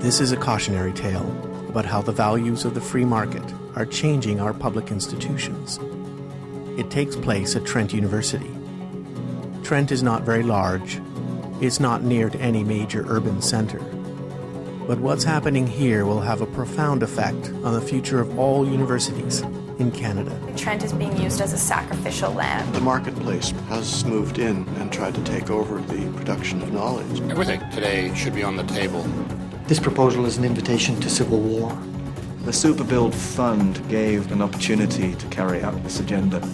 This is a cautionary tale about how the values of the free market are changing our public institutions. It takes place at Trent University. Trent is not very large. It's not near to any major urban center. But what's happening here will have a profound effect on the future of all universities in Canada. Trent is being used as a sacrificial lamb. The marketplace has moved in and tried to take over the production of knowledge. Everything today should be on the table. This proposal is an invitation to civil war. The Superbuild Fund gave an opportunity to carry out this agenda.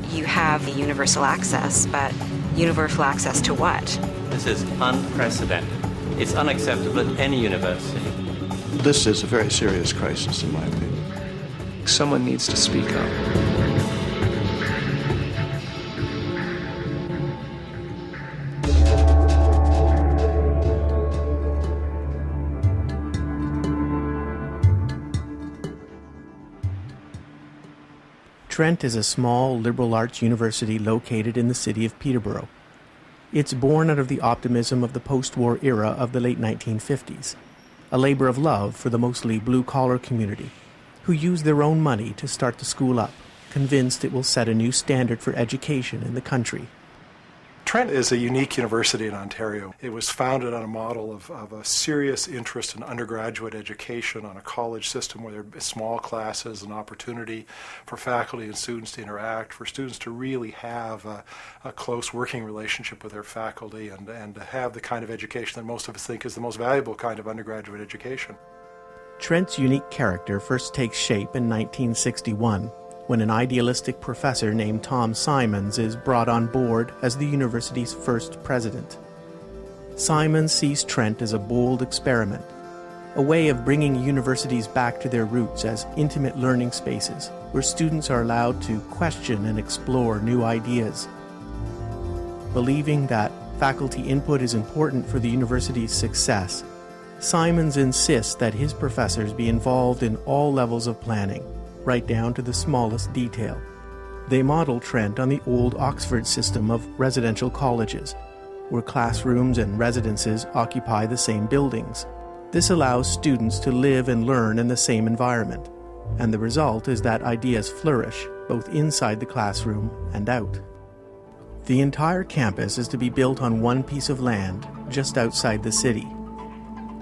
You have universal access, but universal access to what? This is unprecedented. It's unacceptable at any university. This is a very serious crisis, in my opinion. Someone needs to speak up. Trent is a small liberal arts university located in the city of Peterborough. It's born out of the optimism of the post-war era of the late 1950s, a labor of love for the mostly blue-collar community, who use their own money to start the school up, convinced it will set a new standard for education in the country. Trent is a unique university in Ontario. It was founded on a model of a serious interest in undergraduate education, on a college system where there are small classes, an opportunity for faculty and students to interact, for students to really have a close working relationship with their faculty and to have the kind of education that most of us think is the most valuable kind of undergraduate education. Trent's unique character first takes shape in 1961, when an idealistic professor named Tom Simons is brought on board as the university's first president. Simons sees Trent as a bold experiment, a way of bringing universities back to their roots as intimate learning spaces where students are allowed to question and explore new ideas. Believing that faculty input is important for the university's success, Simons insists that his professors be involved in all levels of planning, right down to the smallest detail. They model Trent on the old Oxford system of residential colleges, where classrooms and residences occupy the same buildings. This allows students to live and learn in the same environment, and the result is that ideas flourish both inside the classroom and out. The entire campus is to be built on one piece of land just outside the city.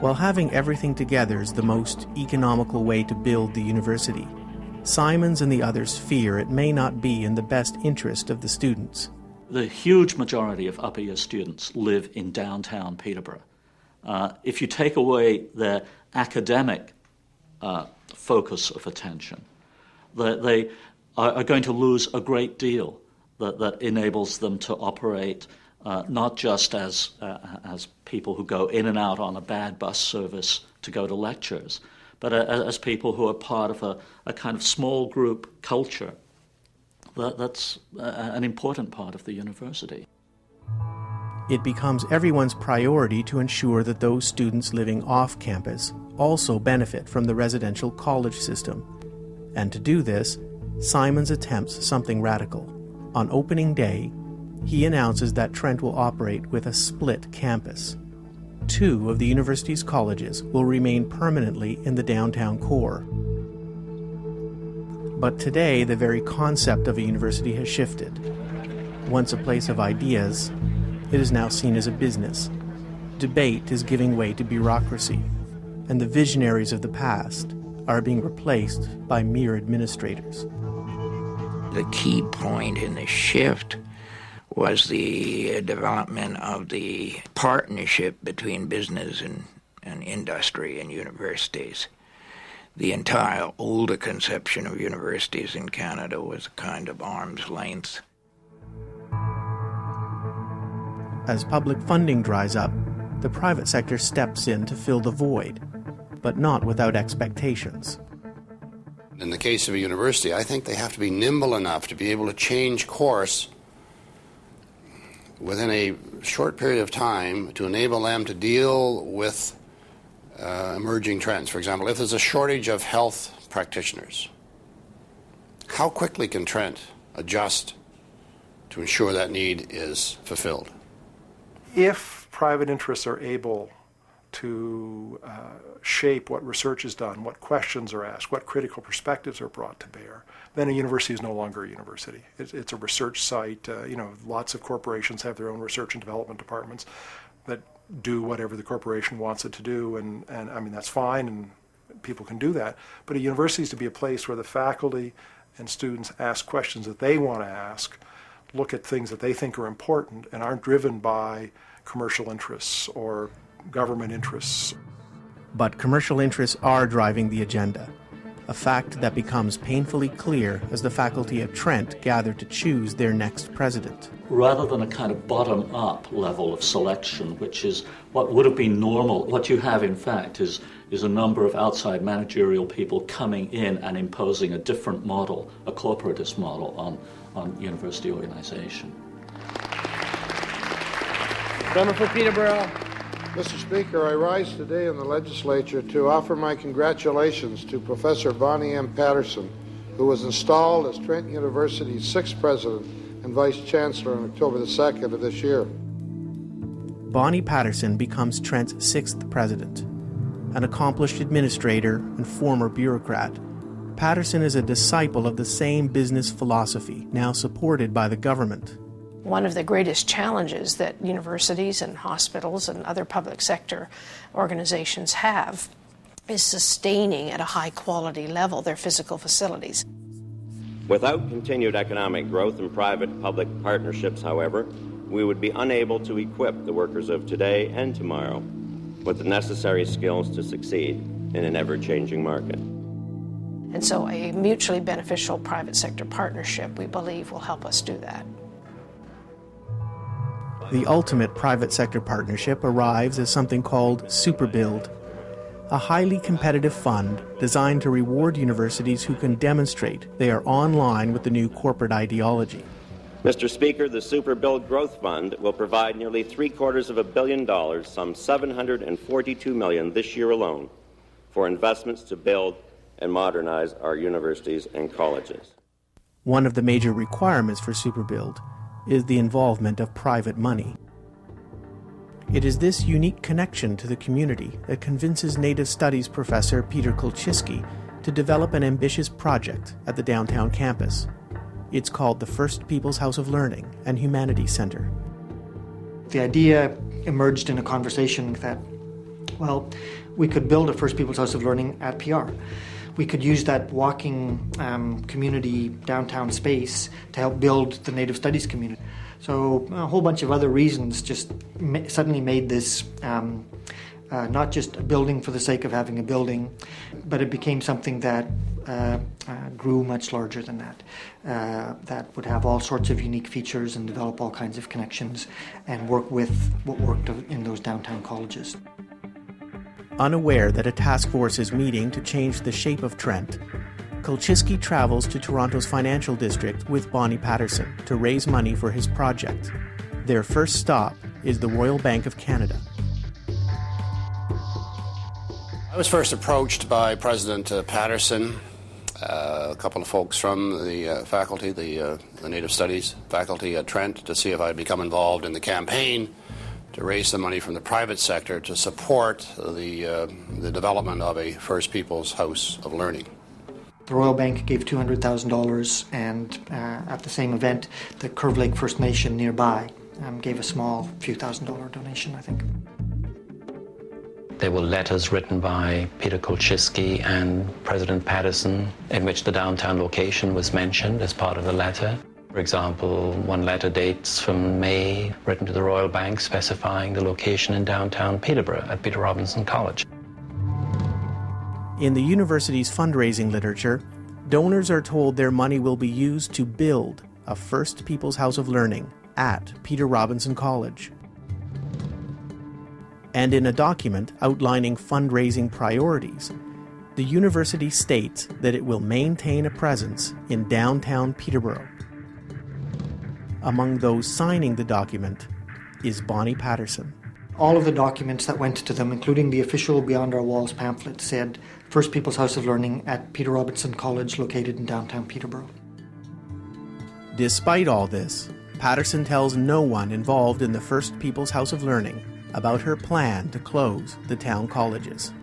While having everything together is the most economical way to build the university, Simons and the others fear it may not be in the best interest of the students. The huge majority of upper year students live in downtown Peterborough. If you take away their academic focus of attention, they are going to lose a great deal that enables them to operate not just as people who go in and out on a bad bus service to go to lectures, but as people who are part of a kind of small group culture. That's an important part of the university. It becomes everyone's priority to ensure that those students living off campus also benefit from the residential college system. And to do this, Simons attempts something radical. On opening day, he announces that Trent will operate with a split campus. 2 of the university's colleges will remain permanently in the downtown core. But today, the very concept of a university has shifted. Once a place of ideas, it is now seen as a business. Debate is giving way to bureaucracy, and the visionaries of the past are being replaced by mere administrators. The key point in the shift was the development of the partnership between business and industry and universities. The entire older conception of universities in Canada was a kind of arm's length. As public funding dries up, the private sector steps in to fill the void, but not without expectations. In the case of a university, I think they have to be nimble enough to be able to change course within a short period of time to enable them to deal with emerging trends. For example, if there's a shortage of health practitioners, how quickly can Trent adjust to ensure that need is fulfilled? If private interests are able to shape what research is done, what questions are asked, what critical perspectives are brought to bear, then a university is no longer a university. It's a research site. Lots of corporations have their own research and development departments that do whatever the corporation wants it to do, and I mean, that's fine, and people can do that. But a university is to be a place where the faculty and students ask questions that they want to ask, look at things that they think are important, and aren't driven by commercial interests or government interests. But commercial interests are driving the agenda, a fact that becomes painfully clear as the faculty at Trent gather to choose their next president. Rather than a kind of bottom-up level of selection, which is what would have been normal, what you have, in fact, is a number of outside managerial people coming in and imposing a different model, a corporatist model, on university organization. Member for Peterborough. Mr. Speaker, I rise today in the legislature to offer my congratulations to Professor Bonnie M. Patterson, who was installed as Trent University's 6th president and vice chancellor on October the 2nd of this year. Bonnie Patterson becomes Trent's 6th president. An accomplished administrator and former bureaucrat, Patterson is a disciple of the same business philosophy now supported by the government. One of the greatest challenges that universities and hospitals and other public sector organizations have is sustaining at a high quality level their physical facilities. Without continued economic growth and private-public partnerships, however, we would be unable to equip the workers of today and tomorrow with the necessary skills to succeed in an ever-changing market. And so a mutually beneficial private sector partnership, we believe, will help us do that. The ultimate private sector partnership arrives as something called SuperBuild, a highly competitive fund designed to reward universities who can demonstrate they are online with the new corporate ideology. Mr. Speaker, the SuperBuild Growth Fund will provide nearly $750 million, some $742 million this year alone, for investments to build and modernize our universities and colleges. One of the major requirements for SuperBuild is the involvement of private money. It is this unique connection to the community that convinces Native Studies professor Peter Kulczycki to develop an ambitious project at the downtown campus. It's called the First People's House of Learning and Humanities Center. The idea emerged in a conversation that, well, we could build a First People's House of Learning at PR. We could use that walking community downtown space to help build the Native Studies community. So a whole bunch of other reasons just suddenly made this not just a building for the sake of having a building, but it became something that grew much larger than that, that would have all sorts of unique features and develop all kinds of connections and work with what worked in those downtown colleges. Unaware that a task force is meeting to change the shape of Trent, Kulczycki travels to Toronto's financial district with Bonnie Patterson to raise money for his project. Their first stop is the Royal Bank of Canada. I was first approached by President Patterson, a couple of folks from the faculty, the Native Studies faculty at Trent, to see if I'd become involved in the campaign to raise some money from the private sector to support the development of a First People's House of Learning. The Royal Bank gave $200,000, and at the same event, the Curve Lake First Nation nearby gave a small few $1,000 donation, I think. There were letters written by Peter Kulczycki and President Patterson in which the downtown location was mentioned as part of the letter. For example, one letter dates from May, written to the Royal Bank, specifying the location in downtown Peterborough at Peter Robinson College. In the university's fundraising literature, donors are told their money will be used to build a First People's House of Learning at Peter Robinson College. And in a document outlining fundraising priorities, the university states that it will maintain a presence in downtown Peterborough. Among those signing the document is Bonnie Patterson. All of the documents that went to them, including the official Beyond Our Walls pamphlet, said First People's House of Learning at Peter Robinson College located in downtown Peterborough. Despite all this, Patterson tells no one involved in the First People's House of Learning about her plan to close the town colleges.